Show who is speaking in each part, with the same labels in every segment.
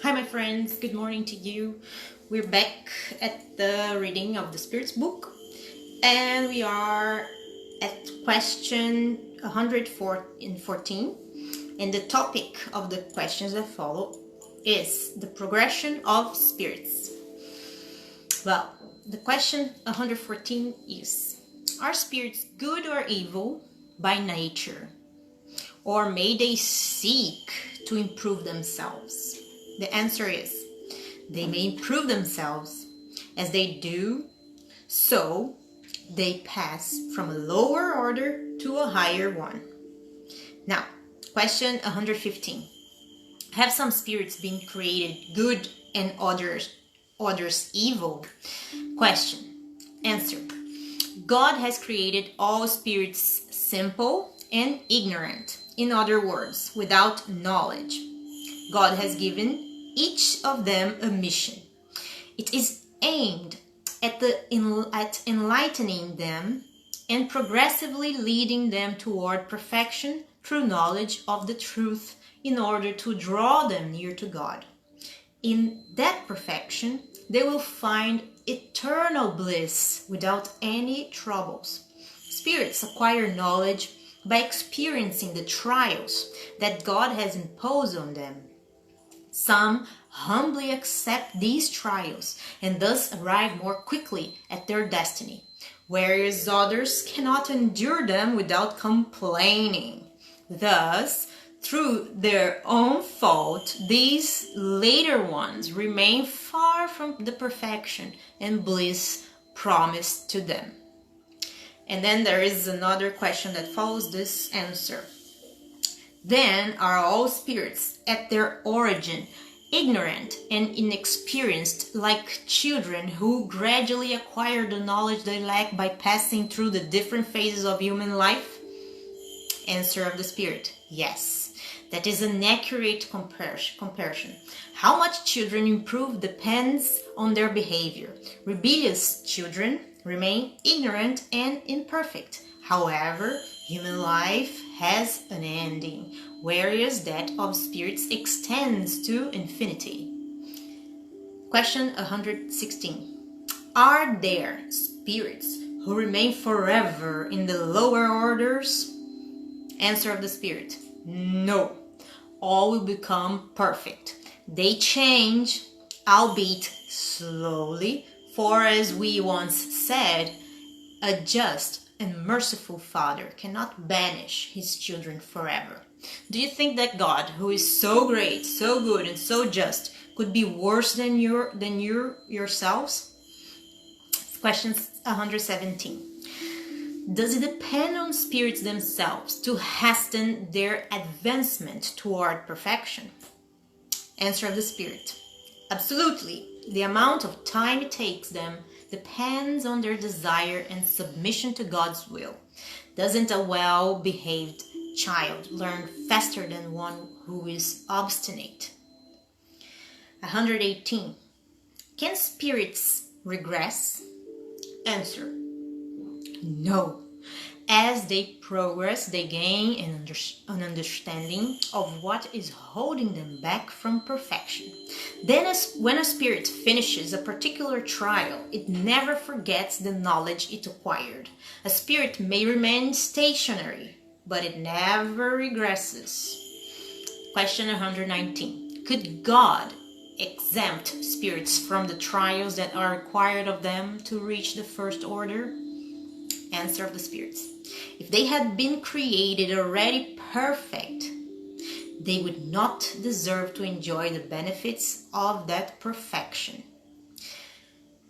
Speaker 1: Hi my friends, good morning to you. We're back at the reading of the Spirit's book and we are at question 114, and the topic of the questions that follow is the progression of spirits. Well, the question 114 is, are spirits good or evil by nature? Or may they seek to improve themselves? The answer is, they may improve themselves. As they do so, they pass from a lower order to a higher one. Now, question 115. Have some spirits been created good and others evil? Question. Answer. God has created all spirits simple and ignorant. In other words, without knowledge. God has given each of them a mission. It is aimed at enlightening them and progressively leading them toward perfection through knowledge of the truth in order to draw them near to God. In that perfection, they will find eternal bliss without any troubles. Spirits acquire knowledge by experiencing the trials that God has imposed on them. Some humbly accept these trials and thus arrive more quickly at their destiny, whereas others cannot endure them without complaining. Thus, through their own fault, these later ones remain far from the perfection and bliss promised to them. And then there is another question that follows this answer. Then are all spirits at their origin ignorant and inexperienced, like children who gradually acquire the knowledge they lack by passing through the different phases of human life? Answer of the Spirit, yes. That is an accurate comparison. How much children improve depends on their behavior. Rebellious children remain ignorant and imperfect. However, human life has an ending, whereas that of spirits extends to infinity. Question 116. Are there spirits who remain forever in the lower orders? Answer of the Spirit, no. All will become perfect. They change, albeit slowly, for as we once said, a just and merciful Father cannot banish his children forever. Do you think that God, who is so great, so good, and so just, could be worse than you yourselves? Question 117. Does it depend on spirits themselves to hasten their advancement toward perfection? Answer of the Spirit. Absolutely. The amount of time it takes them depends on their desire and submission to God's will. Doesn't a well-behaved child learn faster than one who is obstinate? 118. Can spirits regress? Answer. No. As they progress, they gain an understanding of what is holding them back from perfection. Then when a spirit finishes a particular trial, it never forgets the knowledge it acquired. A spirit may remain stationary, but it never regresses. Question 119. Could God exempt spirits from the trials that are required of them to reach the first order? Answer of the spirits. If they had been created already perfect, they would not deserve to enjoy the benefits of that perfection.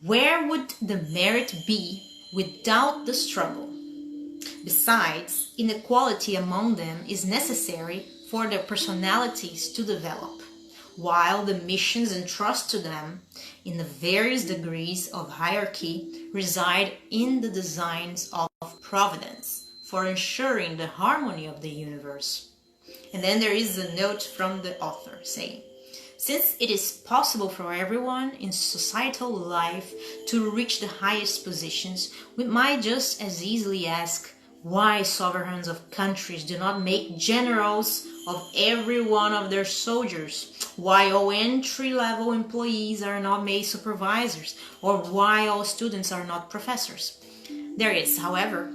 Speaker 1: Where would the merit be without the struggle? Besides, inequality among them is necessary for their personalities to develop, while the missions entrusted to them in the various degrees of hierarchy reside in the designs of providence for ensuring the harmony of the universe. And then there is a note from the author saying, since it is possible for everyone in societal life to reach the highest positions, we might just as easily ask why sovereigns of countries do not make generals of every one of their soldiers, Why all entry-level employees are not made supervisors, or why all students are not professors. There is, however,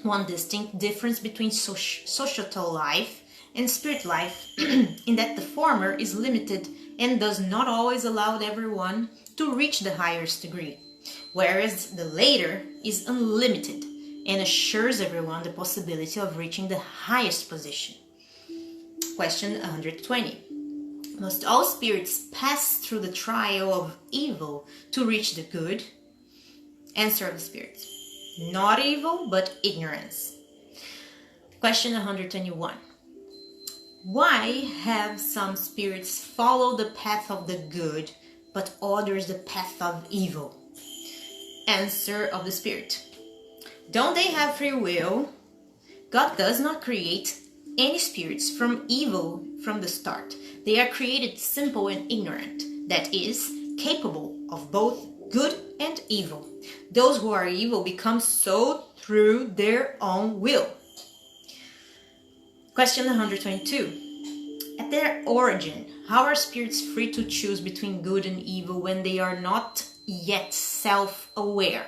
Speaker 1: one distinct difference between societal life and spirit life in that the former is limited and does not always allow everyone to reach the highest degree, whereas the later is unlimited and assures everyone the possibility of reaching the highest position. Question 120. Must all spirits pass through the trial of evil to reach the good? Answer of the spirits. Not evil, but ignorance. Question 121. Why have some spirits follow the path of the good, but others the path of evil? Answer of the spirit. Don't they have free will? God does not create any spirits from evil from the start. They are created simple and ignorant, that is, capable of both good and evil. Those who are evil become so through their own will. Question 122. At their origin, how are spirits free to choose between good and evil when they are not yet self-aware?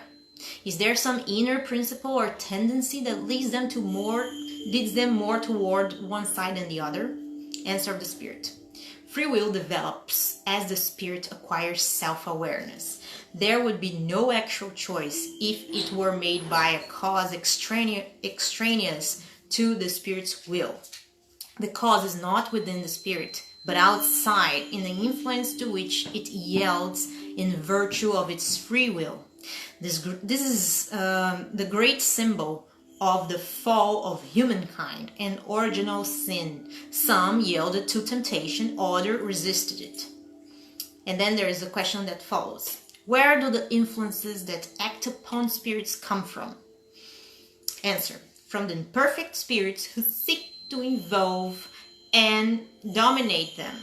Speaker 1: Is there some inner principle or tendency that leads them more toward one side than the other? Answer of the spirit. Free will develops as the spirit acquires self-awareness. There would be no actual choice if it were made by a cause extraneous to the spirit's will. The cause is not within the spirit, but outside, in the influence to which it yields in virtue of its free will. This is the great symbol of the fall of humankind and original sin. Some yielded to temptation, others resisted it. And then there is a question that follows. Where do the influences that act upon spirits come from? Answer. From the imperfect spirits who seek to involve and dominate them,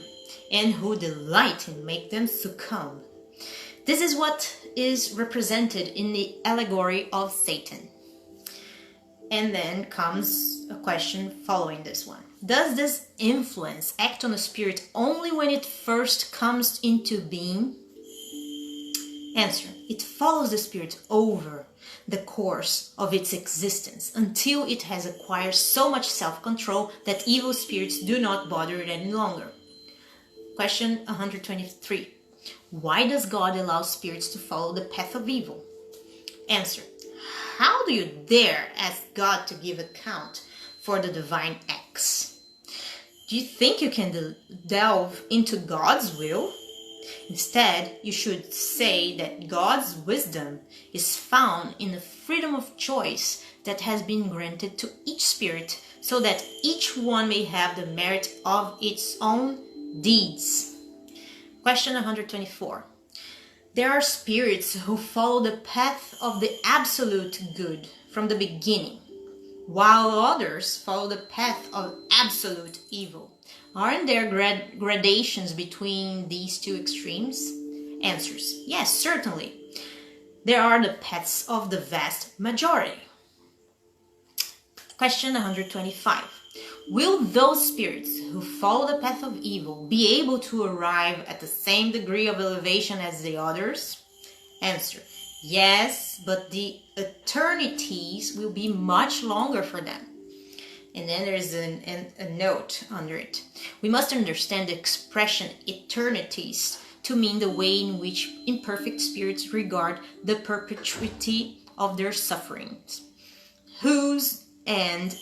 Speaker 1: and who delight in make them succumb. This is what is represented in the allegory of Satan. And then comes a question following this one. Does this influence act on a spirit only when it first comes into being? Answer. It follows the spirit over the course of its existence until it has acquired so much self-control that evil spirits do not bother it any longer. Question 123. Why does God allow spirits to follow the path of evil? Answer. How do you dare ask God to give account for the divine acts? Do you think you can delve into God's will? Instead, you should say that God's wisdom is found in the freedom of choice that has been granted to each spirit, so that each one may have the merit of its own deeds. Question 124. There are spirits who follow the path of the absolute good from the beginning, while others follow the path of absolute evil. Aren't there gradations between these two extremes? Answers. Yes, certainly. There are the paths of the vast majority. Question 125. Will those spirits who follow the path of evil be able to arrive at the same degree of elevation as the others? Answer. Yes, but the eternities will be much longer for them. And then there's a note under it. We must understand the expression eternities to mean the way in which imperfect spirits regard the perpetuity of their sufferings, whose end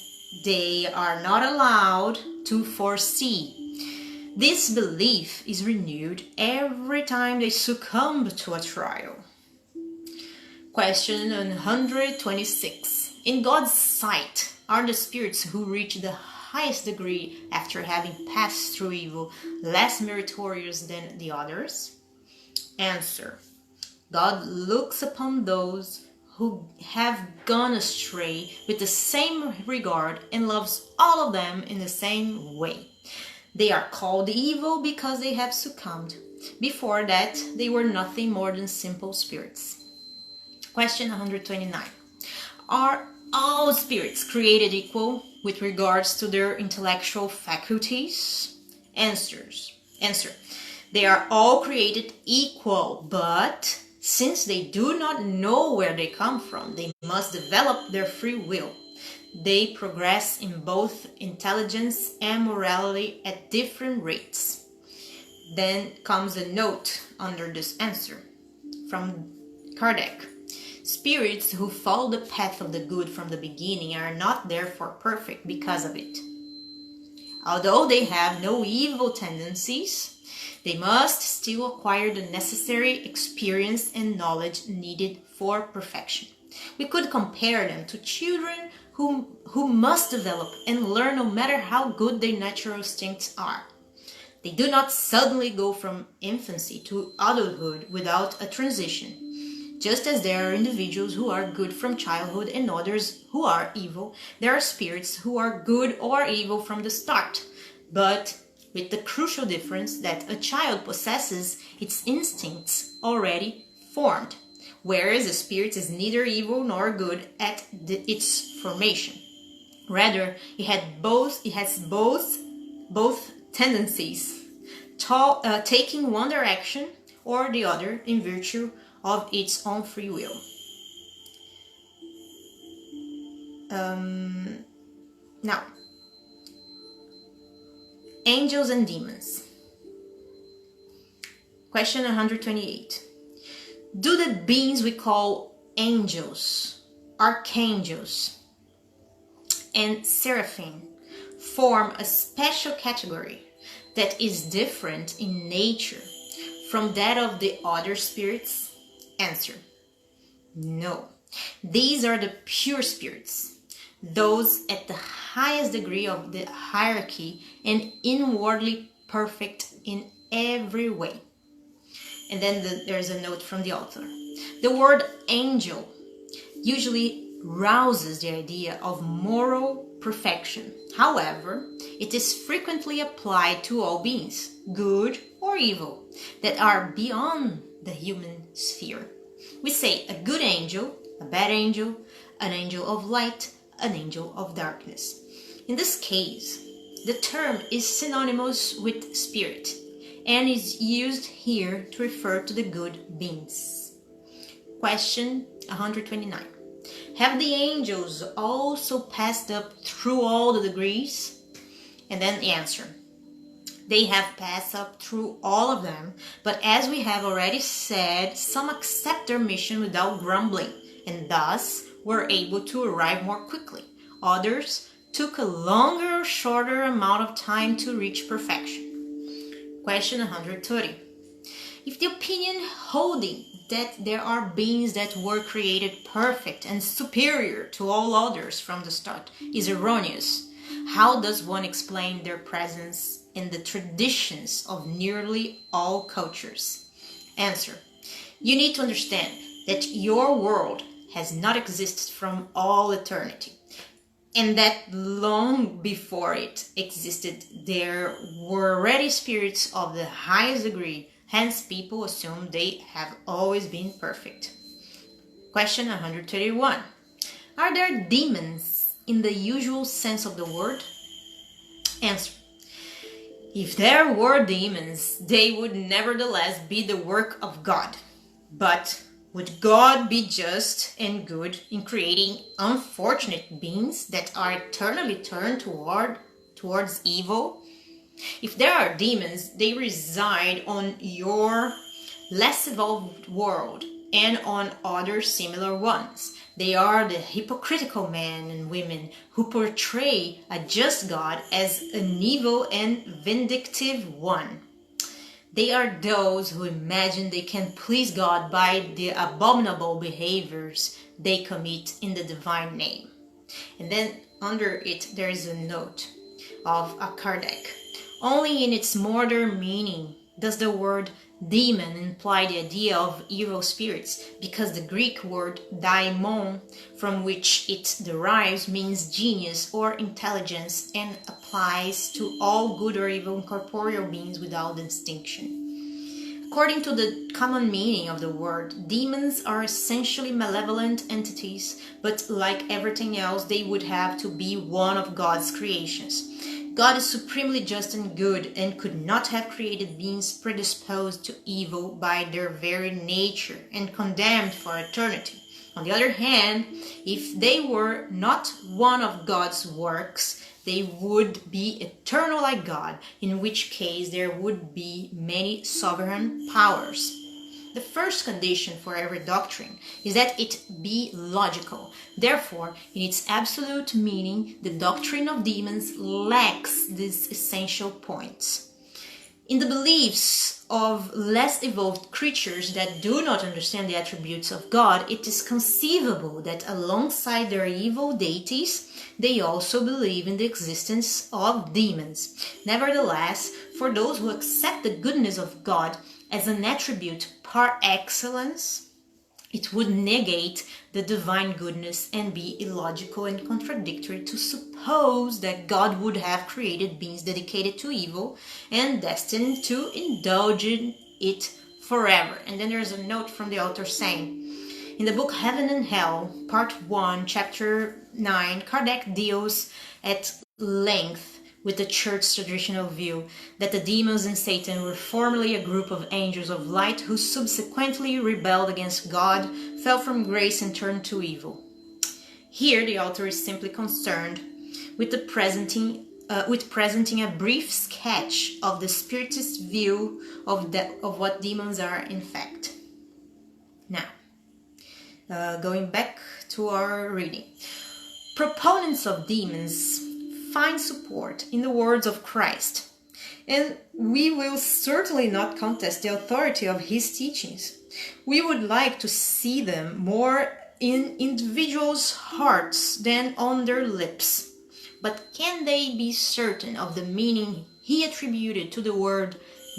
Speaker 1: they are not allowed to foresee. This belief is renewed every time they succumb to a trial. Question 126. In God's sight, are the spirits who reach the highest degree after having passed through evil less meritorious than the others? Answer. God looks upon those who have gone astray with the same regard and loves all of them in the same way. They are called evil because they have succumbed. Before that, they were nothing more than simple spirits. Question 129. Are all spirits created equal with regards to their intellectual faculties? Answers. Answer. They are all created equal, but since they do not know where they come from, they must develop their free will. They progress in both intelligence and morality at different rates. Then comes a note under this answer from Kardec. Spirits who follow the path of the good from the beginning are not therefore perfect because of it. Although they have no evil tendencies, they must still acquire the necessary experience and knowledge needed for perfection. We could compare them to children who must develop and learn no matter how good their natural instincts are. They do not suddenly go from infancy to adulthood without a transition. Just as there are individuals who are good from childhood and others who are evil, there are spirits who are good or evil from the start, but with the crucial difference that a child possesses its instincts already formed, whereas a spirit is neither evil nor good at its formation. Rather, it has both tendencies, taking one direction or the other in virtue of its own free will. Now, angels and demons. Question 128. Do the beings we call angels, archangels, and seraphim form a special category that is different in nature from that of the other spirits? Answer. No. These are the pure spirits, those at the highest degree of the hierarchy and inwardly perfect in every way. And then there's a note from the author. The word angel usually rouses the idea of moral perfection. However, it is frequently applied to all beings, good or evil, that are beyond the human sphere. We say a good angel, a bad angel, an angel of light, an angel of darkness. In this case, the term is synonymous with spirit and is used here to refer to the good beings. Question 129. Have the angels also passed up through all the degrees? And then the answer. They have passed up through all of them, but as we have already said, some accept their mission without grumbling, and thus were able to arrive more quickly. Others took a longer or shorter amount of time to reach perfection. Question 130. If the opinion holding that there are beings that were created perfect and superior to all others from the start is erroneous, how does one explain their presence in the traditions of nearly all cultures? Answer. You need to understand that your world has not existed from all eternity, and that long before it existed, there were already spirits of the highest degree. Hence, people assume they have always been perfect. Question 131. Are there demons in the usual sense of the word? Answer. If there were demons, they would nevertheless be the work of God. But would God be just and good in creating unfortunate beings that are eternally turned towards evil? If there are demons, they reside on your less evolved world and on other similar ones. They are the hypocritical men and women who portray a just God as an evil and vindictive one. They are those who imagine they can please God by the abominable behaviors they commit in the divine name. And then under it there is a note of Kardec. Only in its modern meaning does the word demon imply the idea of evil spirits, because the Greek word daimon, from which it derives, means genius or intelligence and applies to all good or evil incorporeal beings without distinction. According to the common meaning of the word, demons are essentially malevolent entities, but like everything else, they would have to be one of God's creations. God is supremely just and good and could not have created beings predisposed to evil by their very nature and condemned for eternity. On the other hand, if they were not one of God's works, they would be eternal like God, in which case there would be many sovereign powers. The first condition for every doctrine is that it be logical. Therefore, in its absolute meaning, the doctrine of demons lacks these essential points. In the beliefs of less evolved creatures that do not understand the attributes of God, it is conceivable that alongside their evil deities, they also believe in the existence of demons. Nevertheless, for those who accept the goodness of God as an attribute par excellence, it would negate the divine goodness and be illogical and contradictory to suppose that God would have created beings dedicated to evil and destined to indulge in it forever. And then there's a note from the author saying, in the book Heaven and Hell, Part 1, Chapter 9, Kardec deals at length with the church's traditional view that the demons and Satan were formerly a group of angels of light who subsequently rebelled against God, fell from grace and turned to evil. Here the author is simply concerned with presenting a brief sketch of the spiritist view of what demons are in fact. Now, going back to our reading. Proponents of demons find support in the words of Christ, and we will certainly not contest the authority of his teachings. We would like to see them more in individuals' hearts than on their lips. But can they be certain of the meaning he attributed to the word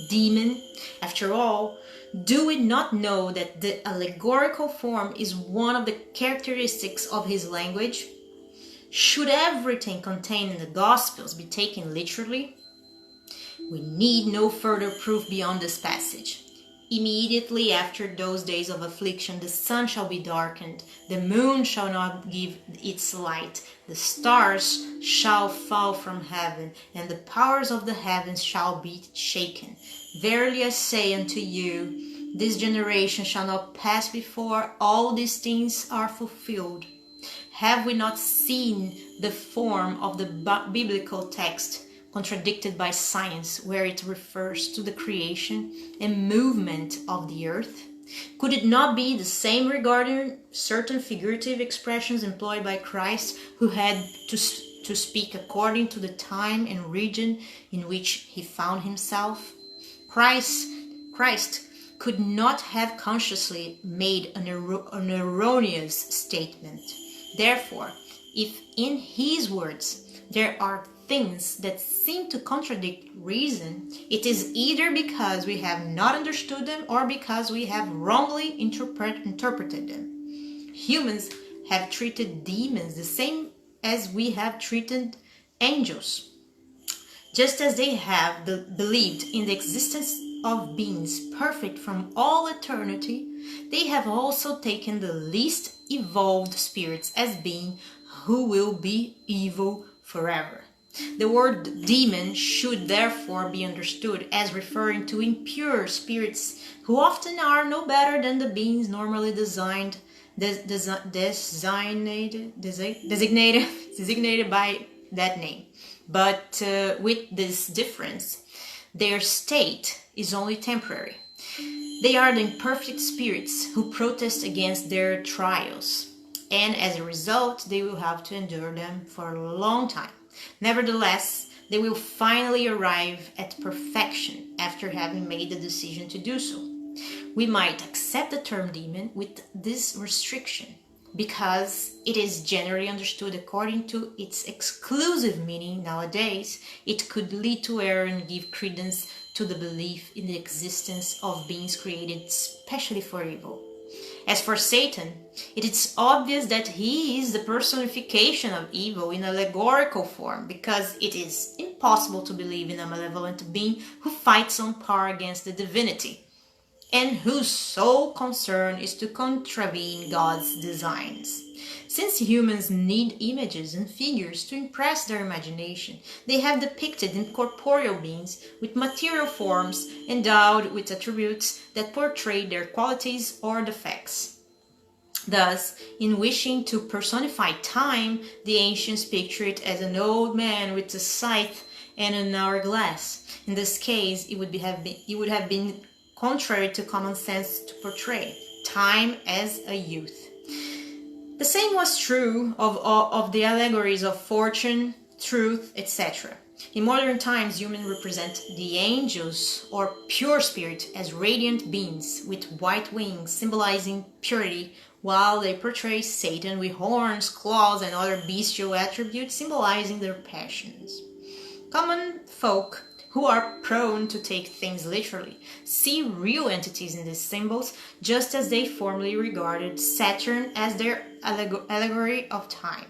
Speaker 1: demon? After all, do we not know that the allegorical form is one of the characteristics of his language? Should everything contained in the Gospels be taken literally? We need no further proof beyond this passage. Immediately after those days of affliction, the sun shall be darkened, the moon shall not give its light, the stars shall fall from heaven, and the powers of the heavens shall be shaken. Verily I say unto you, this generation shall not pass before all these things are fulfilled. Have we not seen the form of the biblical text contradicted by science, where it refers to the creation and movement of the earth? Could it not be the same regarding certain figurative expressions employed by Christ, who had to speak according to the time and region in which he found himself? Christ could not have consciously made an erroneous statement. Therefore, if in his words there are things that seem to contradict reason, it is either because we have not understood them or because we have wrongly interpreted them. Humans have treated demons the same as we have treated angels. Just as they have believed in the existence of beings perfect from all eternity, they have also taken the least evolved spirits as being who will be evil forever. The word demon should therefore be understood as referring to impure spirits who often are no better than the beings normally designated by that name. But with this difference, their state is only temporary. They are the imperfect spirits who protest against their trials, and as a result, they will have to endure them for a long time. Nevertheless, they will finally arrive at perfection after having made the decision to do so. We might accept the term demon with this restriction, because it is generally understood according to its exclusive meaning nowadays. It could lead to error and give credence to the belief in the existence of beings created specially for evil. As for Satan, it is obvious that he is the personification of evil in allegorical form, because it is impossible to believe in a malevolent being who fights on par against the divinity, and whose sole concern is to contravene God's designs. Since humans need images and figures to impress their imagination, they have depicted incorporeal beings with material forms endowed with attributes that portray their qualities or defects. Thus, in wishing to personify time, the ancients pictured it as an old man with a scythe and an hourglass. In this case, it would have been contrary to common sense to portray time as a youth. The same was true of the allegories of fortune, truth, etc. In modern times, humans represent the angels or pure spirit as radiant beings with white wings symbolizing purity, while they portray Satan with horns, claws, and other bestial attributes symbolizing their passions. Common folk who are prone to take things literally see real entities in these symbols, just as they formerly regarded Saturn as their allegory of time.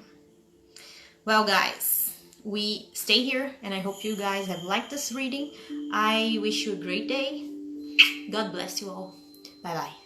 Speaker 1: Well, guys, we stay here, and I hope you guys have liked this reading. I wish you a great day. God bless you all. Bye bye.